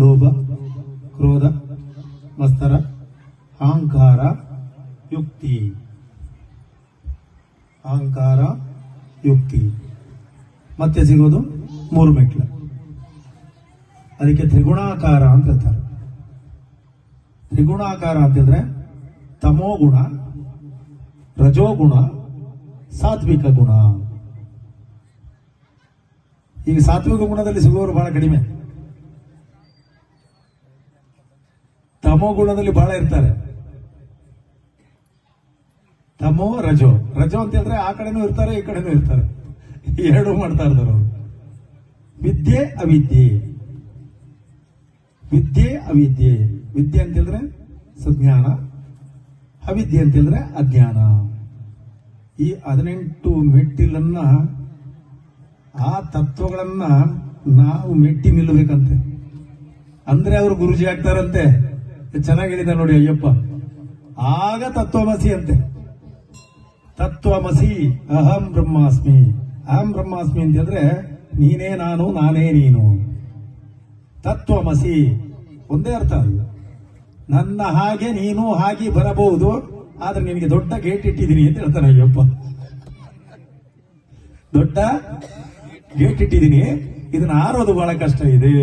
ಲೋಭ, ಕ್ರೋಧ, ಮತ್ಸರ, ಅಹಂಕಾರ, ಯುಕ್ತಿ. ಅಹಂಕಾರ, ಯುಕ್ತಿ ಮತ್ತೆ ಸಿಗೋದು 3 ಮೆಟ್ಲು. ಅದಕ್ಕೆ ತ್ರಿಗುಣಾಕಾರ ಅಂತ ಹೇಳ್ತಾರೆ. ತ್ರಿಗುಣಾಕಾರ ಅಂತಂದ್ರೆ ತಮೋಗುಣ, ರಜೋಗುಣ, ಸಾತ್ವಿಕ ಗುಣ. ಈಗ ಸಾತ್ವಿಕ ಗುಣದಲ್ಲಿ ಸಿಗುವವರು ಬಹಳ ಕಡಿಮೆ, ತಮೋ ಗುಣದಲ್ಲಿ ಬಹಳ ಇರ್ತಾರೆ. ತಮೋ ರಜೋ. ರಜೋ ಅಂತ ಹೇಳಿದ್ರೆ ಆ ಕಡೆನೂ ಇರ್ತಾರೆ, ಈ ಕಡೆನೂ ಇರ್ತಾರೆ, ಎರಡೂ ಮಾಡ್ತಾ ಇರ್ತಾರೆ ಅವರು. ವಿದ್ಯೆ ಅವಿದ್ಯೆ. ವಿದ್ಯೆ ಅವಿದ್ಯೆ. ವಿದ್ಯೆ ಅಂತ ಹೇಳಿದ್ರೆ ಸುಜ್ಞಾನ, ಅವಿದ್ಯೆ ಅಂತ ಹೇಳಿದ್ರೆ ಅಜ್ಞಾನ. ಈ 18 ಮೆಟ್ಟಿಲನ್ನ, ಆ ತತ್ವಗಳನ್ನ ನಾವು ಮೆಟ್ಟಿ ನಿಲ್ಲಬೇಕಂತೆ. ಅಂದ್ರೆ ಅವರು ಗುರುಜಿ ಆಗ್ತಾರಂತೆ. ಚೆನ್ನಾಗಿ ಹೇಳಿದ ನೋಡಿ ಅಯ್ಯಪ್ಪ. ಆಗ ತತ್ವಮಸಿ ಅಂತೆ. ತತ್ವಮಸಿ ಅಹಂ ಬ್ರಹ್ಮಾಸ್ಮಿ. ಅಹಂ ಬ್ರಹ್ಮಾಸ್ಮಿ ಅಂತ ಹೇಳಿದ್ರೆ ನೀನೇ ನಾನು, ನಾನೇ ನೀನು. ತತ್ವಮಸಿ ಒಂದೇ ಅರ್ಥ ಅಲ್ಲ. ನನ್ನ ಹಾಗೆ ನೀನು ಹಾಗೆ ಬರಬಹುದು, ಆದ್ರೆ ನಿನಗೆ ದೊಡ್ಡ ಗೇಟ್ ಇಟ್ಟಿದ್ದೀನಿ ಅಂತ ಹೇಳ್ತಾನೆ ಅಯ್ಯಪ್ಪ. ದೊಡ್ಡ ಗೇಟ್ ಇಟ್ಟಿದ್ದೀನಿ, ಇದನ್ನ ಆರೋದು ಬಹಳ ಕಷ್ಟ ಇದೆ.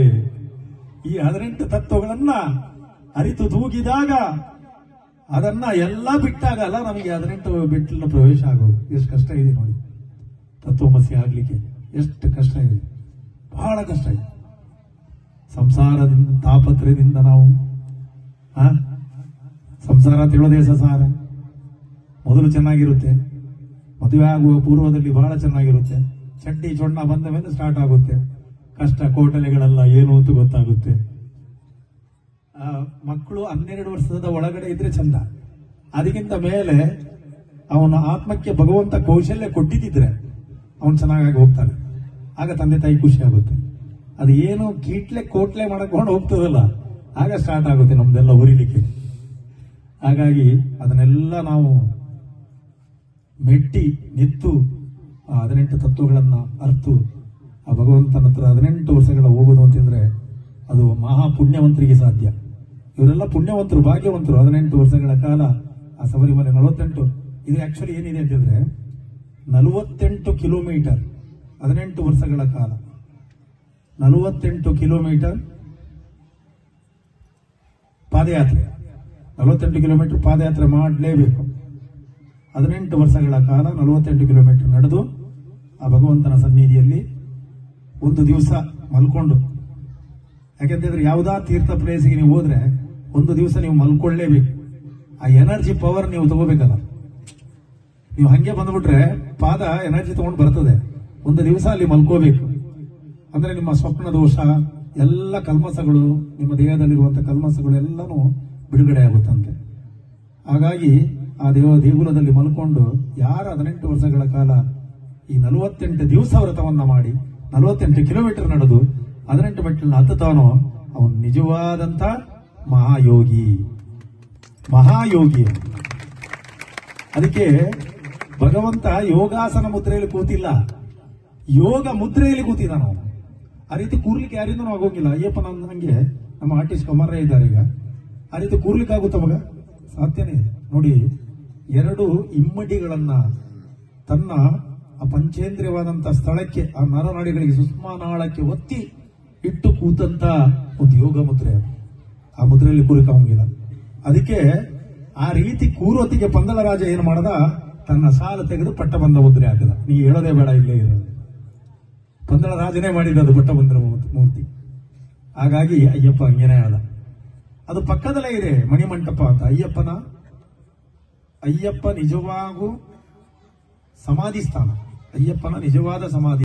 ಈ 18 ತತ್ವಗಳನ್ನ ಅರಿತು ತೂಗಿದಾಗ, ಅದನ್ನ ಎಲ್ಲ ಬಿಟ್ಟಾಗಲ್ಲ ನಮಗೆ 18 ಬಿಟ್ಟಿನ ಪ್ರವೇಶ ಆಗೋದು. ಎಷ್ಟು ಕಷ್ಟ ಇದೆ ನೋಡಿ, ತತ್ವಮಸಿ ಆಗ್ಲಿಕ್ಕೆ ಎಷ್ಟು ಕಷ್ಟ ಇದೆ, ಬಹಳ ಕಷ್ಟ ಇದೆ. ಸಂಸಾರದಿಂದ, ತಾಪತ್ರಯದಿಂದ ನಾವು ಸಂಸಾರ ತಿಳೋದೇ ಸಸಾರ. ಮೊದಲು ಚೆನ್ನಾಗಿರುತ್ತೆ, ಮದುವೆ ಆಗುವ ಪೂರ್ವದಲ್ಲಿ ಬಹಳ ಚೆನ್ನಾಗಿರುತ್ತೆ. ಚಡ್ಡಿ ಚೊಣ್ಣ ಬಂದ ಮೇಲೆ ಸ್ಟಾರ್ಟ್ ಆಗುತ್ತೆ ಕಷ್ಟ. ಕೋಟಲೆಗಳೆಲ್ಲ ಏನು ಅಂತ ಗೊತ್ತಾಗುತ್ತೆ. ಮಕ್ಕಳು 12 ವರ್ಷದ ಒಳಗಡೆ ಇದ್ರೆ ಚಂದ. ಅದಕ್ಕಿಂತ ಮೇಲೆ ಅವನ ಆತ್ಮಕ್ಕೆ ಭಗವಂತ ಕೌಶಲ್ಯ ಕೊಟ್ಟಿದ್ದಿದ್ರೆ ಅವನು ಚೆನ್ನಾಗಿ ಹೋಗ್ತಾನೆ. ಆಗ ತಂದೆ ತಾಯಿ ಖುಷಿ ಆಗುತ್ತೆ. ಅದು ಏನು ಕೀಟ್ಲೆ ಕೋಟ್ಲೆ ಮಾಡ್ಕೊಂಡು ಹೋಗ್ತದಲ್ಲ, ಆಗ ಸ್ಟಾರ್ಟ್ ಆಗುತ್ತೆ ನಮ್ದೆಲ್ಲ ಉರಿಲಿಕ್ಕೆ. ಹಾಗಾಗಿ ಅದನ್ನೆಲ್ಲ ನಾವು ಮೆಟ್ಟಿ ನಿತ್ತು ಆ 18 ತತ್ವಗಳನ್ನ ಅರ್ತು ಆ ಭಗವಂತನ ಹತ್ರ 18 ವರ್ಷಗಳ ಹೋಗೋದು ಅಂತಂದ್ರೆ ಅದು ಮಹಾ ಪುಣ್ಯವಂತರಿಗೆ ಸಾಧ್ಯ. ಇವರೆಲ್ಲ ಪುಣ್ಯವಂತರು, ಭಾಗ್ಯವಂತರು. 18 ವರ್ಷಗಳ ಕಾಲ ಆ ಶಬರಿಮಲೆ 48. ಇದು ಆಕ್ಚುಲಿ ಏನಿದೆ ಅಂತಂದ್ರೆ 48 ಕಿಲೋಮೀಟರ್ 18 ವರ್ಷಗಳ ಕಾಲ. 48 ಕಿಲೋಮೀಟರ್ ಪಾದಯಾತ್ರೆ. 48 ಕಿಲೋಮೀಟರ್ ಪಾದಯಾತ್ರೆ ಮಾಡಲೇಬೇಕು. 18 ವರ್ಷಗಳ ಕಾಲ 48 ಕಿಲೋಮೀಟರ್ ನಡೆದು ಆ ಭಗವಂತನ ಸನ್ನಿಧಿಯಲ್ಲಿ ಒಂದು ದಿವಸ ಮಲ್ಕೊಂಡು. ಯಾಕೆಂತಂದ್ರೆ ಯಾವುದಾ ತೀರ್ಥ ಪ್ಲೇಸಿಗೆ ನೀವು ಹೋದ್ರೆ ಒಂದು ದಿವಸ ನೀವು ಮಲ್ಕೊಳ್ಳೇಬೇಕು. ಆ ಎನರ್ಜಿ ಪವರ್ ನೀವು ತಗೋಬೇಕಲ್ಲ. ನೀವು ಹಂಗೆ ಬಂದ್ಬಿಟ್ರೆ ಪಾದ ಎನರ್ಜಿ ತಗೊಂಡು ಬರ್ತದೆ. ಒಂದು ದಿವಸ ಅಲ್ಲಿ ಮಲ್ಕೋಬೇಕು. ಅಂದ್ರೆ ನಿಮ್ಮ ಸ್ವಪ್ನ ದೋಷ ಎಲ್ಲ ಕಲ್ಮಸಗಳು, ನಿಮ್ಮ ದೇಹದಲ್ಲಿರುವಂತಹ ಕಲ್ಮಸಗಳು ಎಲ್ಲನೂ ಬಿಡುಗಡೆ ಆಗುತ್ತಂತೆ. ಹಾಗಾಗಿ ಆ ದೇಗುಲದಲ್ಲಿ ಮಲ್ಕೊಂಡು ಯಾರು 18 ವರ್ಷಗಳ ಕಾಲ ಈ 48 ದಿವಸ ವ್ರತವನ್ನ ಮಾಡಿ 48 ಕಿಲೋಮೀಟರ್ ನಡೆದು 18 ಮೆಟ್ಟಿಲನ್ನ ಹತ್ತುತ್ತಾನೋ ಅವನು ನಿಜವಾದಂತ ಮಹಾಯೋಗಿ. ಮಹಾಯೋಗಿ. ಅದಕ್ಕೆ ಭಗವಂತ ಯೋಗಾಸನ ಮುದ್ರೆಯಲ್ಲಿ ಕೂತಿಲ್ಲ, ಯೋಗ ಮುದ್ರೆಯಲ್ಲಿ ಕೂತಿದ್ದಾನ ಅವನು. ಆ ರೀತಿ ಕೂರ್ಲಿಕ್ಕೆ ಯಾರಿಂದನೂ ಆಗೋಗಿಲ್ಲ. ಅಯ್ಯಪ್ಪ ಹಂಗೆ ನಮ್ಮ ಆರ್ಟಿಸ್ಟ್ ಕಮರ್ರೆ ಇದ್ದಾರೆ. ಈಗ ಆ ರೀತಿ ಕೂರ್ಲಿಕ್ಕೆ ಆಗುತ್ತ ಮಗ? ಸಾಧ್ಯನೇ ಇದೆ ನೋಡಿ. 2 ಇಮ್ಮಡಿಗಳನ್ನ ತನ್ನ ಆ ಪಂಚೇಂದ್ರಿಯವಾದಂತ ಸ್ಥಳಕ್ಕೆ, ಆ ನರನಾಡಿಗಳಿಗೆ, ಸುಷ್ಮಾನಾಳಕ್ಕೆ ಒತ್ತಿ ಇಟ್ಟು ಕೂತಂತ ಒಂದು ಯೋಗ ಮುದ್ರೆ. ಆ ಮುದ್ರೆಯಲ್ಲಿ ಕೂರಕ್ಕೆ ಹೋಗಿಲ್ಲ. ಅದಕ್ಕೆ ಆ ರೀತಿ ಕೂರೋತಿಗೆ ಪಂದಳ ರಾಜ ಏನು ಮಾಡದ, ತನ್ನ ಸಾಲ ತೆಗೆದು ಪಟ್ಟಬಂಧ ಮುದ್ರೆ ಹಾಕದ. ನೀ ಹೇಳೋದೇ ಬೇಡ, ಇಲ್ಲೇ ಇರೋದು. ಪಂದಳ ರಾಜನೇ ಮಾಡಿದ್ದು ಪಟ್ಟಬಂಧನ ಮೂರ್ತಿ. ಹಾಗಾಗಿ ಅಯ್ಯಪ್ಪ ಹಂಗೇನೇ ಆದ. ಅದು ಪಕ್ಕದಲ್ಲೇ ಇದೆ ಮಣಿಮಂಟಪ ಅಂತ. ಅಯ್ಯಪ್ಪ ನಿಜವಾಗೂ ಸಮಾಧಿ ಸ್ಥಾನ. ಅಯ್ಯಪ್ಪನ ನಿಜವಾದ ಸಮಾಧಿ.